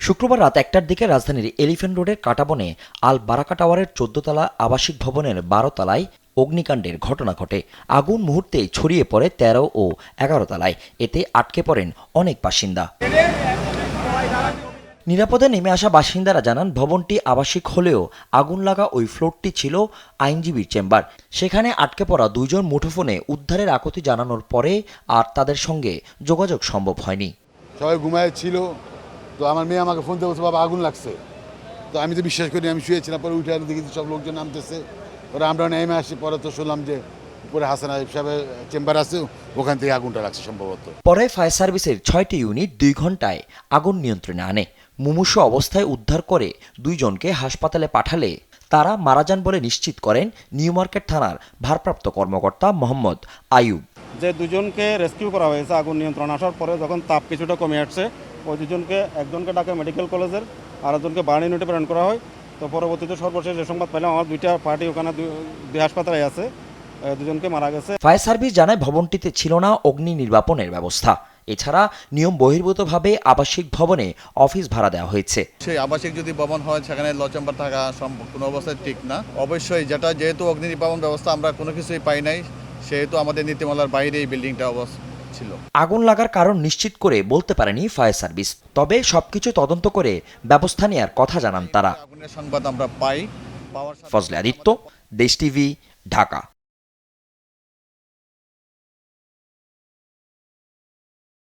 শুক্রবার রাত ১টার দিকে রাজধানীর এলিফ্যান্ট রোডের কাঁটাবনে আল বারাকা টাওয়ারের ১৪ তলা আবাসিক ভবনের ১২ তলায় অগ্নিকাণ্ডের ঘটনা ঘটে। আগুন মুহূর্তেই ছড়িয়ে পড়ে ১৩ ও ১১ তলায়। এতে আটকে পড়েন অনেক বাসিন্দা। নিরাপদে নেমে আসা বাসিন্দারা জানান, ভবনটি আবাসিক হলেও আগুন লাগা ওই ফ্লোরটি ছিল আইনজীবীর চেম্বার। সেখানে আটকে পড়া দুইজন মুঠোফোনে উদ্ধারের আকুতি জানানোর পরে আর তাদের সঙ্গে যোগাযোগ সম্ভব হয়নি। সবাই ঘুমায় ছিল, তো আমার মেয়ে আমাকে ফোন দিয়ে বলছে বাবা আগুন লাগছে। তো আমি তো বিশ্বাস করি, আমি শুয়েছিলাম, পরে উঠে দেখি সব লোকজন নামতেছে। পরে আমরা নেমে আসি, পরে তো শুনলাম যে উপরে হাসান আইব সাহেবের চেম্বার আছে, ওখান থেকে আগুনটা লাগছে সম্ভবত। পরে ফায়ার সার্ভিসের ৬টি ইউনিট ২ ঘন্টায় আগুন নিয়ন্ত্রণে আনে। মুমূর্ষু অবস্থায় উদ্ধার করে দুইজনকে হাসপাতালে পাঠালে তারা মারা যান বলে নিশ্চিত করেন নিউ মার্কেট থানার ভারপ্রাপ্ত কর্মকর্তা মোহাম্মদ আইয়ুব। যে দুজনকে রেস্কিউ করা হয়েছে আগুন নিয়ন্ত্রণ আসার পরে, যখন তাপ কিছুটা কমে আসছে, ওই দুজনকে একজনকে ঢাকা মেডিকেল কলেজের আর একজনকে বার্ন ইউনিটে প্রেরণ করা হয়। তো পরবর্তীতে সর্বশেষ যে সংবাদ পেলাম, আমার দুইটা পার্টি ওখানে দুই হাসপাতালে আছে, দুজনকে মারা গেছে। ফায়ার সার্ভিস জানায়, ভবনটিতে ছিল না অগ্নি নির্বাপনের ব্যবস্থা। এছাড়া নিয়ম বহির্ভূতভাবে আবাসিক ভবনে অফিস ভাড়া দেওয়া হয়েছে। সেই আবাসিক যদি ভবন হয়, সেখানে ল চেম্বার থাকা কোনো অবস্থায় ঠিক না। অবশ্যই যেহেতু অগ্নি নির্বাপন ব্যবস্থা আমরা কোনো কিছুই পাই নাই, সেহেতু আমাদের নীতিমালার বাইরে এই বিল্ডিংটা ছিল। আগুন লাগার কারণ নিশ্চিত করে বলতে পারেনি ফায়ার সার্ভিস, তবে সবকিছু তদন্ত করে ব্যবস্থা নেওয়ার কথা জানান তারা। আগুনের সংবাদ আমরা পাই। ফজলে আদিত্য, দেশ টিভি, ঢাকা।